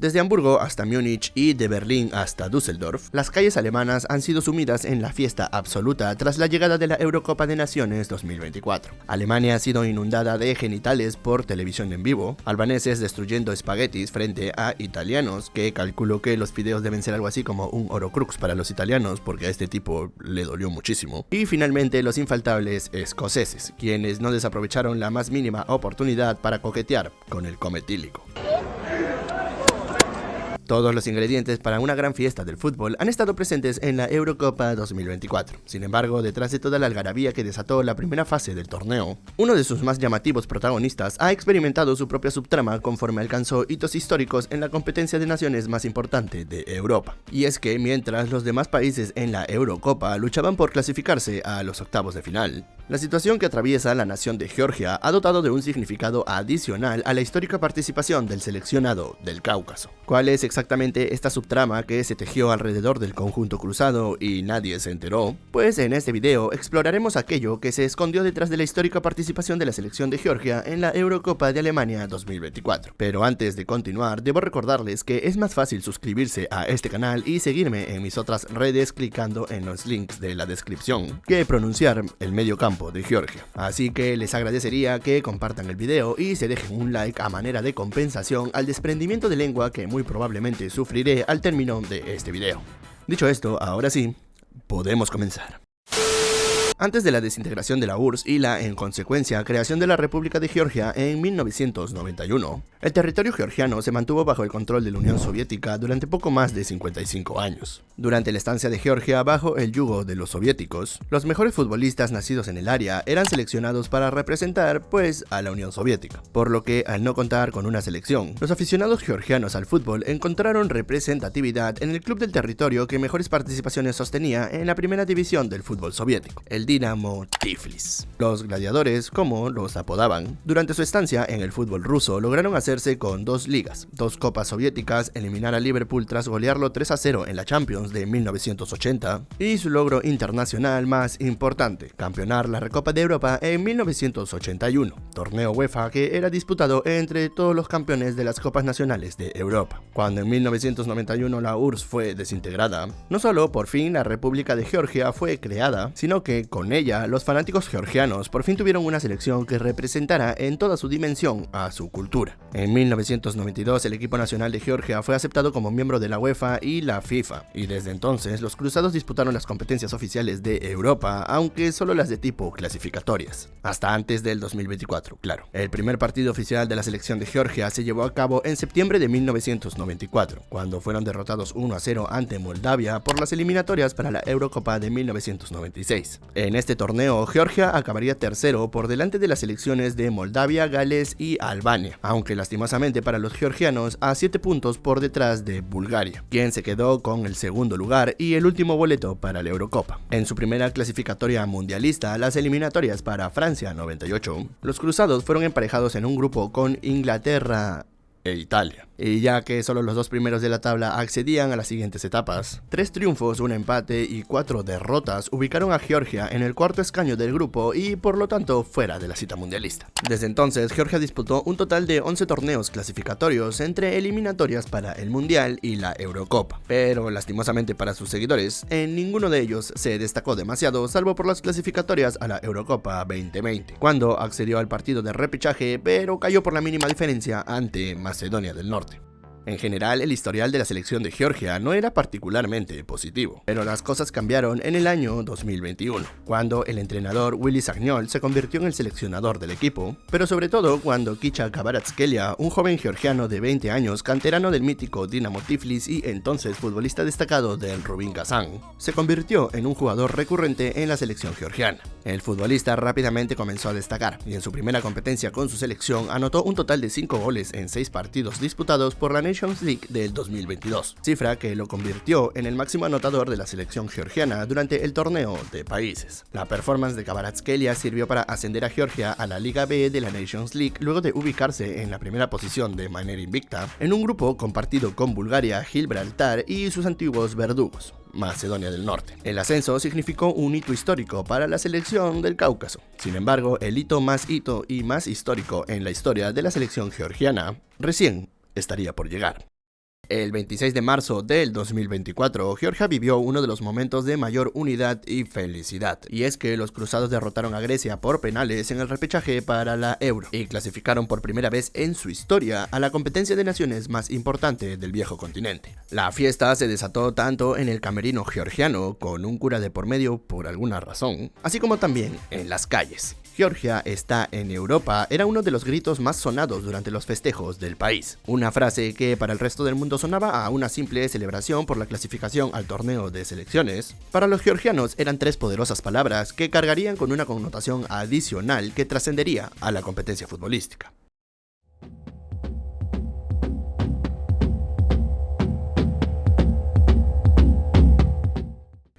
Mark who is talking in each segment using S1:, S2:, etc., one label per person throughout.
S1: Desde Hamburgo hasta Múnich y de Berlín hasta Düsseldorf, las calles alemanas han sido sumidas en la fiesta absoluta tras la llegada de la Eurocopa de Naciones 2024. Alemania ha sido inundada de genitales por televisión en vivo, albaneses destruyendo espaguetis frente a italianos, que calculo que los fideos deben ser algo así como un Horcrux para los italianos porque a este tipo le dolió muchísimo, y finalmente los infaltables escoceses, quienes no desaprovecharon la más mínima oportunidad para coquetear con el cometílico. Todos los ingredientes para una gran fiesta del fútbol han estado presentes en la Eurocopa 2024. Sin embargo, detrás de toda la algarabía que desató la primera fase del torneo, uno de sus más llamativos protagonistas ha experimentado su propia subtrama conforme alcanzó hitos históricos en la competencia de naciones más importante de Europa. Y es que mientras los demás países en la Eurocopa luchaban por clasificarse a los octavos de final, la situación que atraviesa la nación de Georgia ha dotado de un significado adicional a la histórica participación del seleccionado del Cáucaso. ¿Cuál es exactamente esta subtrama que se tejió alrededor del conjunto cruzado y nadie se enteró? Pues en este video exploraremos aquello que se escondió detrás de la histórica participación de la selección de Georgia en la Eurocopa de Alemania 2024. Pero antes de continuar, debo recordarles que es más fácil suscribirse a este canal y seguirme en mis otras redes clicando en los links de la descripción que pronunciar el medio campo de Georgia. Así que les agradecería que compartan el video y se dejen un like a manera de compensación al desprendimiento de lengua que muy probablemente sufriré al término de este video. Dicho esto, ahora sí, podemos comenzar. Antes de la desintegración de la URSS y la, en consecuencia, creación de la República de Georgia en 1991, el territorio georgiano se mantuvo bajo el control de la Unión Soviética durante poco más de 55 años. Durante la estancia de Georgia bajo el yugo de los soviéticos, los mejores futbolistas nacidos en el área eran seleccionados para representar, pues, a la Unión Soviética. Por lo que, al no contar con una selección, los aficionados georgianos al fútbol encontraron representatividad en el club del territorio que mejores participaciones sostenía en la primera división del fútbol soviético, el Dinamo Tiflis. Los gladiadores, como los apodaban, durante su estancia en el fútbol ruso lograron hacerse con 2 ligas, 2 copas soviéticas, eliminar a Liverpool tras golearlo 3-0 en la Champions de 1980 y su logro internacional más importante, campeonar la Recopa de Europa en 1981, torneo UEFA que era disputado entre todos los campeones de las copas nacionales de Europa. Cuando en 1991 la URSS fue desintegrada, no solo por fin la República de Georgia fue creada, sino que con ella los fanáticos georgianos por fin tuvieron una selección que representara en toda su dimensión a su cultura. En 1992 el equipo nacional de Georgia fue aceptado como miembro de la UEFA y la FIFA, y desde entonces los cruzados disputaron las competencias oficiales de Europa, aunque solo las de tipo clasificatorias, hasta antes del 2024, claro. El primer partido oficial de la selección de Georgia se llevó a cabo en septiembre de 1994, cuando fueron derrotados 1-0 ante Moldavia por las eliminatorias para la Eurocopa de 1996. En este torneo, Georgia acabaría tercero por delante de las selecciones de Moldavia, Gales y Albania, aunque lastimosamente para los georgianos a 7 puntos por detrás de Bulgaria, quien se quedó con el segundo lugar y el último boleto para la Eurocopa. En su primera clasificatoria mundialista, las eliminatorias para Francia 98, los cruzados fueron emparejados en un grupo con Inglaterra e Italia. Y ya que solo los 2 primeros de la tabla accedían a las siguientes etapas, 3 triunfos, 1 empate y 4 derrotas ubicaron a Georgia en el cuarto escaño del grupo y por lo tanto fuera de la cita mundialista. Desde entonces, Georgia disputó un total de 11 torneos clasificatorios entre eliminatorias para el Mundial y la Eurocopa, pero lastimosamente para sus seguidores, en ninguno de ellos se destacó demasiado salvo por las clasificatorias a la Eurocopa 2020, cuando accedió al partido de repechaje pero cayó por la mínima diferencia ante Macedonia del Norte. En general, el historial de la selección de Georgia no era particularmente positivo, pero las cosas cambiaron en el año 2021, cuando el entrenador Willy Sagnol se convirtió en el seleccionador del equipo, pero sobre todo cuando Kicha Kvaratskhelia, un joven georgiano de 20 años, canterano del mítico Dinamo Tiflis y entonces futbolista destacado del Rubin Kazán, se convirtió en un jugador recurrente en la selección georgiana. El futbolista rápidamente comenzó a destacar y en su primera competencia con su selección anotó un total de 5 goles en 6 partidos disputados por la Nations League del 2022, cifra que lo convirtió en el máximo anotador de la selección georgiana durante el torneo de países. La performance de Kvaratskhelia sirvió para ascender a Georgia a la Liga B de la Nations League luego de ubicarse en la primera posición de manera invicta en un grupo compartido con Bulgaria, Gibraltar y sus antiguos verdugos, Macedonia del Norte. El ascenso significó un hito histórico para la selección del Cáucaso. Sin embargo, el hito más histórico en la historia de la selección georgiana recién estaría por llegar. El 26 de marzo del 2024, Georgia vivió uno de los momentos de mayor unidad y felicidad, y es que los cruzados derrotaron a Grecia por penales en el repechaje para la Euro, y clasificaron por primera vez en su historia a la competencia de naciones más importante del viejo continente. La fiesta se desató tanto en el camerino georgiano, con un cura de por medio por alguna razón, así como también en las calles. Georgia está en Europa era uno de los gritos más sonados durante los festejos del país. Una frase que para el resto del mundo sonaba a una simple celebración por la clasificación al torneo de selecciones. Para los georgianos eran tres poderosas palabras que cargarían con una connotación adicional que trascendería a la competencia futbolística.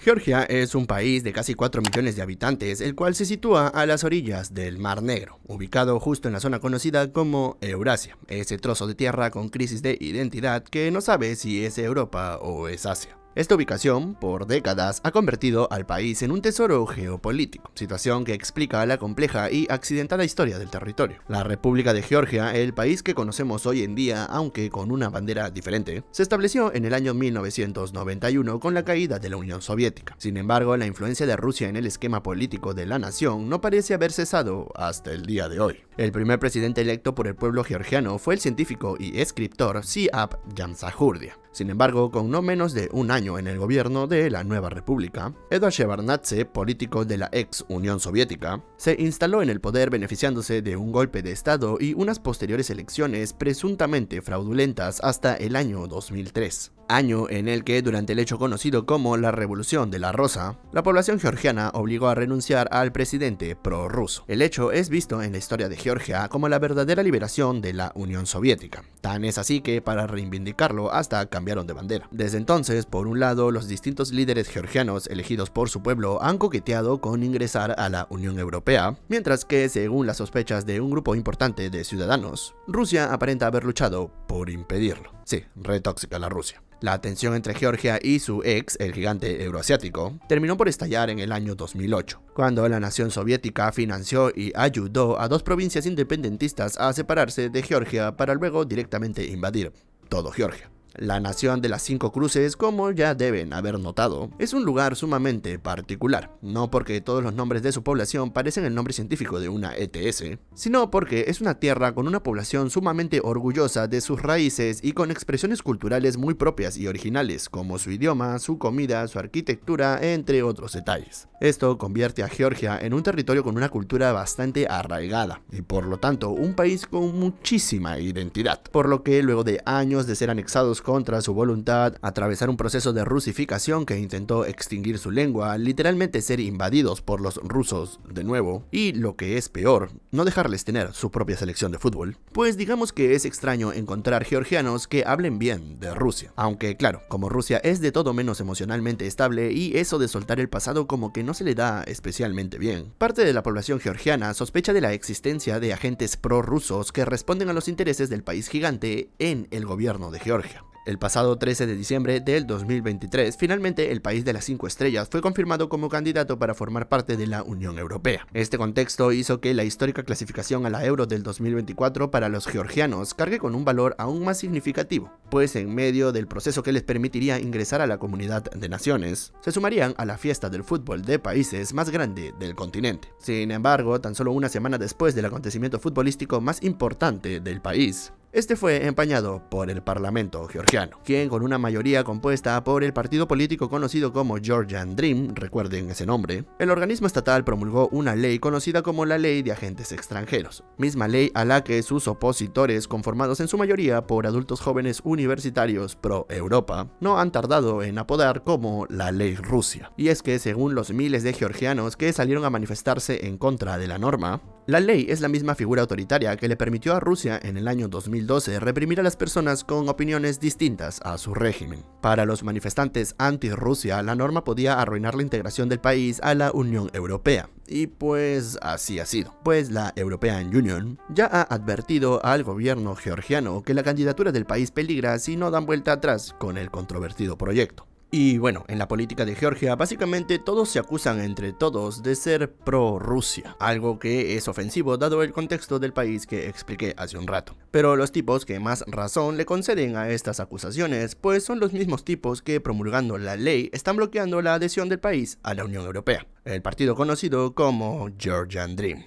S1: Georgia es un país de casi 4 millones de habitantes, el cual se sitúa a las orillas del Mar Negro, ubicado justo en la zona conocida como Eurasia, ese trozo de tierra con crisis de identidad que no sabe si es Europa o es Asia. Esta ubicación, por décadas, ha convertido al país en un tesoro geopolítico, situación que explica la compleja y accidentada historia del territorio. La República de Georgia, el país que conocemos hoy en día, aunque con una bandera diferente, se estableció en el año 1991 con la caída de la Unión Soviética. Sin embargo, la influencia de Rusia en el esquema político de la nación no parece haber cesado hasta el día de hoy. El primer presidente electo por el pueblo georgiano fue el científico y escritor Ziad Jamshahurdia. Sin embargo, con no menos de un año en el gobierno de la nueva república, Eduard Shevardnadze, político de la ex Unión Soviética, se instaló en el poder beneficiándose de un golpe de estado y unas posteriores elecciones presuntamente fraudulentas hasta el año 2003. Año en el que, durante el hecho conocido como la Revolución de la Rosa, la población georgiana obligó a renunciar al presidente prorruso. El hecho es visto en la historia de Georgia como la verdadera liberación de la Unión Soviética. Tan es así que, para reivindicarlo, hasta cambiaron de bandera. Desde entonces, por un lado, los distintos líderes georgianos elegidos por su pueblo han coqueteado con ingresar a la Unión Europea, mientras que, según las sospechas de un grupo importante de ciudadanos, Rusia aparenta haber luchado por impedirlo. Sí, re tóxica la Rusia. La tensión entre Georgia y su ex, el gigante euroasiático, terminó por estallar en el año 2008, cuando la nación soviética financió y ayudó a dos provincias independentistas a separarse de Georgia para luego directamente invadir todo Georgia. La nación de las 5 cruces, como ya deben haber notado, es un lugar sumamente particular, no porque todos los nombres de su población parecen el nombre científico de una ETS, sino porque es una tierra con una población sumamente orgullosa de sus raíces y con expresiones culturales muy propias y originales, como su idioma, su comida, su arquitectura, entre otros detalles. Esto convierte a Georgia en un territorio con una cultura bastante arraigada, y por lo tanto un país con muchísima identidad, por lo que luego de años de ser anexados contra su voluntad, atravesar un proceso de rusificación que intentó extinguir su lengua, literalmente ser invadidos por los rusos de nuevo, y lo que es peor, no dejarles tener su propia selección de fútbol, pues digamos que es extraño encontrar georgianos que hablen bien de Rusia. Aunque claro, como Rusia es de todo menos emocionalmente estable y eso de soltar el pasado como que no se le da especialmente bien, parte de la población georgiana sospecha de la existencia de agentes prorrusos que responden a los intereses del país gigante en el gobierno de Georgia. El pasado 13 de diciembre del 2023, finalmente el país de las 5 estrellas fue confirmado como candidato para formar parte de la Unión Europea. Este contexto hizo que la histórica clasificación a la Euro del 2024 para los georgianos cargue con un valor aún más significativo, pues en medio del proceso que les permitiría ingresar a la comunidad de naciones, se sumarían a la fiesta del fútbol de países más grande del continente. Sin embargo, tan solo una semana después del acontecimiento futbolístico más importante del país, este fue empañado por el Parlamento georgiano, quien con una mayoría compuesta por el partido político conocido como Georgian Dream, recuerden ese nombre, el organismo estatal promulgó una ley conocida como la Ley de Agentes Extranjeros, misma ley a la que sus opositores, conformados en su mayoría por adultos jóvenes universitarios pro-Europa, no han tardado en apodar como la Ley Rusia. Y es que según los miles de georgianos que salieron a manifestarse en contra de la norma, la ley es la misma figura autoritaria que le permitió a Rusia en el año 2012 reprimir a las personas con opiniones distintas a su régimen. Para los manifestantes anti-Rusia, la norma podía arruinar la integración del país a la Unión Europea. Y pues así ha sido, pues la European Union ya ha advertido al gobierno georgiano que la candidatura del país peligra si no dan vuelta atrás con el controvertido proyecto. Y bueno, en la política de Georgia básicamente todos se acusan entre todos de ser pro-Rusia, algo que es ofensivo dado el contexto del país que expliqué hace un rato. Pero los tipos que más razón le conceden a estas acusaciones pues son los mismos tipos que promulgando la ley están bloqueando la adhesión del país a la Unión Europea, el partido conocido como Georgian Dream.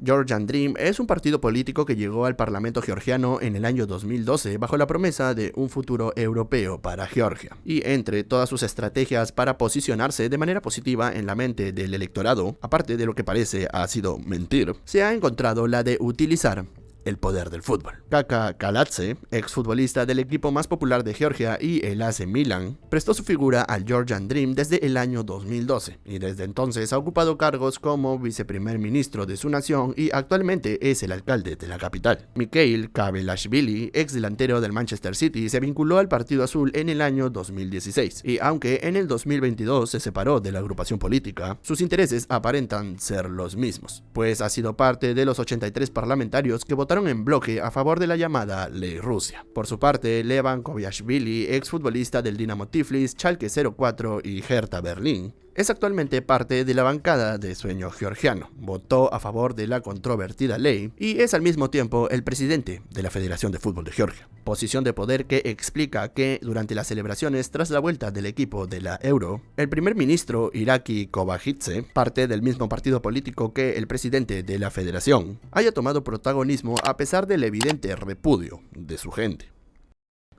S1: Georgian Dream es un partido político que llegó al Parlamento georgiano en el año 2012 bajo la promesa de un futuro europeo para Georgia. Y entre todas sus estrategias para posicionarse de manera positiva en la mente del electorado, aparte de lo que parece ha sido mentir, se ha encontrado la de utilizar el poder del fútbol. Kaka Kaladze, exfutbolista del equipo más popular de Georgia y el AC Milan, prestó su figura al Georgian Dream desde el año 2012 y desde entonces ha ocupado cargos como viceprimer ministro de su nación y actualmente es el alcalde de la capital. Mikhail Kavelashvili, ex delantero del Manchester City, se vinculó al Partido Azul en el año 2016 y aunque en el 2022 se separó de la agrupación política, sus intereses aparentan ser los mismos, pues ha sido parte de los 83 parlamentarios que votaron en bloque a favor de la llamada Ley Rusia. Por su parte, Levan Kobiashvili, exfutbolista del Dinamo Tiflis, Schalke 04 y Hertha Berlín, es actualmente parte de la bancada de Sueño Georgiano. Votó a favor de la controvertida ley y es al mismo tiempo el presidente de la Federación de Fútbol de Georgia. Posición de poder que explica que durante las celebraciones tras la vuelta del equipo de la Euro, el primer ministro Iraki Kobakidze, parte del mismo partido político que el presidente de la Federación, haya tomado protagonismo a pesar del evidente repudio de su gente.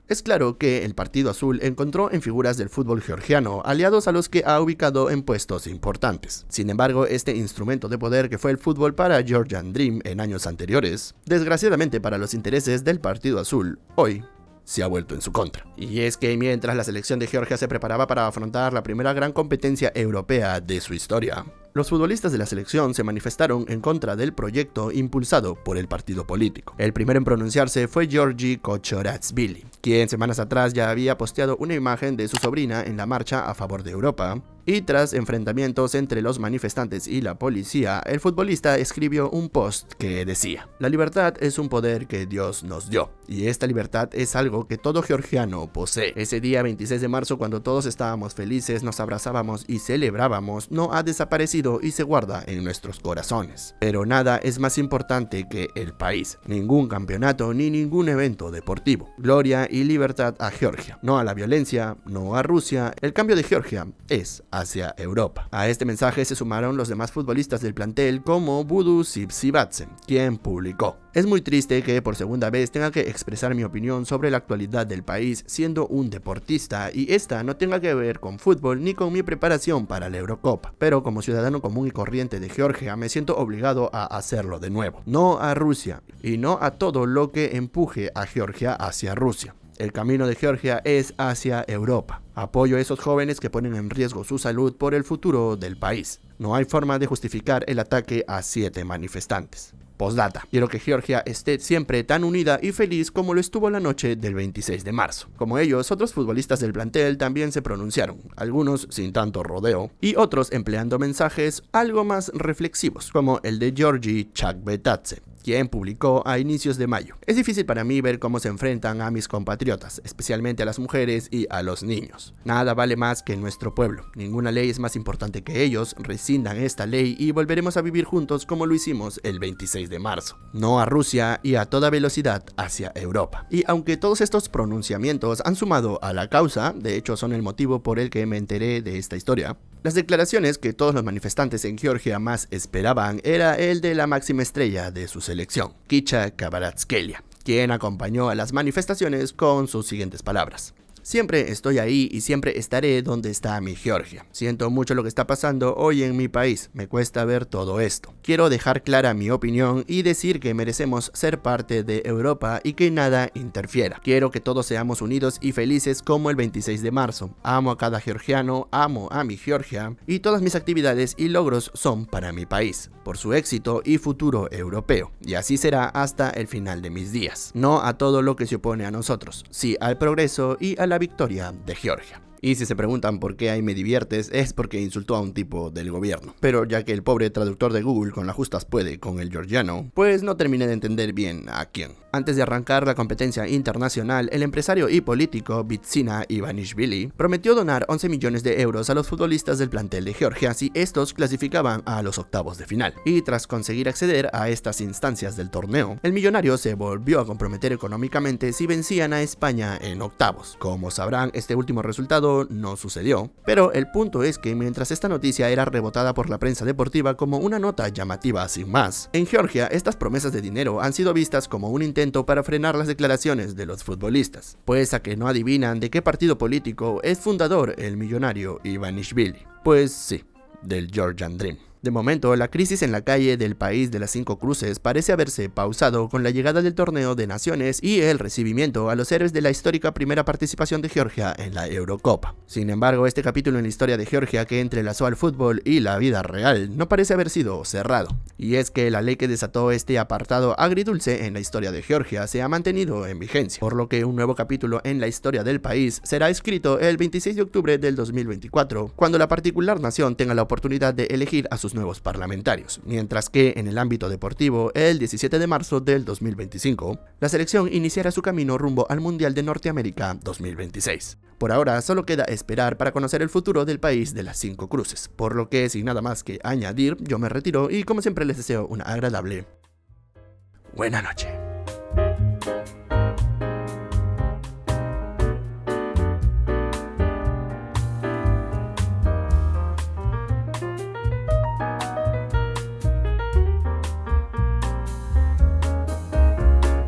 S1: Es claro que el Partido Azul encontró en figuras del fútbol georgiano aliados a los que ha ubicado en puestos importantes. Sin embargo, este instrumento de poder que fue el fútbol para Georgian Dream en años anteriores, desgraciadamente para los intereses del Partido Azul, hoy se ha vuelto en su contra. Y es que mientras la selección de Georgia se preparaba para afrontar la primera gran competencia europea de su historia, los futbolistas de la selección se manifestaron en contra del proyecto impulsado por el partido político. El primero en pronunciarse fue Georgi Kochoratsvili, quien semanas atrás ya había posteado una imagen de su sobrina en la marcha a favor de Europa, y tras enfrentamientos entre los manifestantes y la policía, el futbolista escribió un post que decía: "La libertad es un poder que Dios nos dio, y esta libertad es algo que todo georgiano posee. Ese día 26 de marzo, cuando todos estábamos felices, nos abrazábamos y celebrábamos, no ha desaparecido y se guarda en nuestros corazones. Pero nada es más importante que el país, ningún campeonato ni ningún evento deportivo. Gloria y libertad a Georgia, no a la violencia, no a Rusia, el cambio de Georgia es hacia Europa". A este mensaje se sumaron los demás futbolistas del plantel como Budu Sivsivadze, quien publicó: "Es muy triste que por segunda vez tenga que expresar mi opinión sobre la actualidad del país siendo un deportista y esta no tenga que ver con fútbol ni con mi preparación para la Eurocopa. Pero como ciudadano común y corriente de Georgia me siento obligado a hacerlo de nuevo. No a Rusia y no a todo lo que empuje a Georgia hacia Rusia. El camino de Georgia es hacia Europa. Apoyo a esos jóvenes que ponen en riesgo su salud por el futuro del país. No hay forma de justificar el ataque a 7 manifestantes. Postdata: quiero que Georgia esté siempre tan unida y feliz como lo estuvo la noche del 26 de marzo. Como ellos, otros futbolistas del plantel también se pronunciaron, algunos sin tanto rodeo, y otros empleando mensajes algo más reflexivos, como el de Georgi Chakbetatze, quien publicó a inicios de mayo: "Es difícil para mí ver cómo se enfrentan a mis compatriotas, especialmente a las mujeres y a los niños. Nada vale más que nuestro pueblo. Ninguna ley es más importante que ellos. Rescindan esta ley y volveremos a vivir juntos como lo hicimos el 26 de marzo. No a Rusia y a toda velocidad hacia Europa". Y aunque todos estos pronunciamientos han sumado a la causa, de hecho son el motivo por el que me enteré de esta historia, las declaraciones que todos los manifestantes en Georgia más esperaban era el de la máxima estrella de su selección, Kicha Kvaratskhelia, quien acompañó a las manifestaciones con sus siguientes palabras: "Siempre estoy ahí y siempre estaré donde está mi Georgia. Siento mucho lo que está pasando hoy en mi país, me cuesta ver todo esto. Quiero dejar clara mi opinión y decir que merecemos ser parte de Europa y que nada interfiera. Quiero que todos seamos unidos y felices como el 26 de marzo. Amo a cada georgiano, amo a mi Georgia y todas mis actividades y logros son para mi país, por su éxito y futuro europeo. Y así será hasta el final de mis días. No a todo lo que se opone a nosotros, sí al progreso y a la victoria de Georgia". Y si se preguntan por qué ahí me diviertes, es porque insultó a un tipo del gobierno. Pero ya que el pobre traductor de Google con las justas puede con el georgiano, pues no terminé de entender bien a quién. Antes de arrancar la competencia internacional, el empresario y político Bidzina Ivanishvili prometió donar 11 millones de euros a los futbolistas del plantel de Georgia si estos clasificaban a los octavos de final. Y tras conseguir acceder a estas instancias del torneo, el millonario se volvió a comprometer económicamente si vencían a España en octavos. Como sabrán, este último resultado no sucedió, pero el punto es que mientras esta noticia era rebotada por la prensa deportiva como una nota llamativa sin más, en Georgia estas promesas de dinero han sido vistas como un intento para frenar las declaraciones de los futbolistas, pues a que no adivinan de qué partido político es fundador el millonario Ivanishvili. Pues sí, del Georgian Dream. De momento, la crisis en la calle del país de las 5 cruces parece haberse pausado con la llegada del torneo de naciones y el recibimiento a los héroes de la histórica primera participación de Georgia en la Eurocopa. Sin embargo, este capítulo en la historia de Georgia que entrelazó al fútbol y la vida real no parece haber sido cerrado. Y es que la ley que desató este apartado agridulce en la historia de Georgia se ha mantenido en vigencia, por lo que un nuevo capítulo en la historia del país será escrito el 26 de octubre del 2024, cuando la particular nación tenga la oportunidad de elegir a sus nuevos parlamentarios, mientras que en el ámbito deportivo, el 17 de marzo del 2025, la selección iniciará su camino rumbo al Mundial de Norteamérica 2026. Por ahora solo queda esperar para conocer el futuro del país de las 5 cruces, por lo que sin nada más que añadir, yo me retiro y como siempre les deseo una agradable buena noche.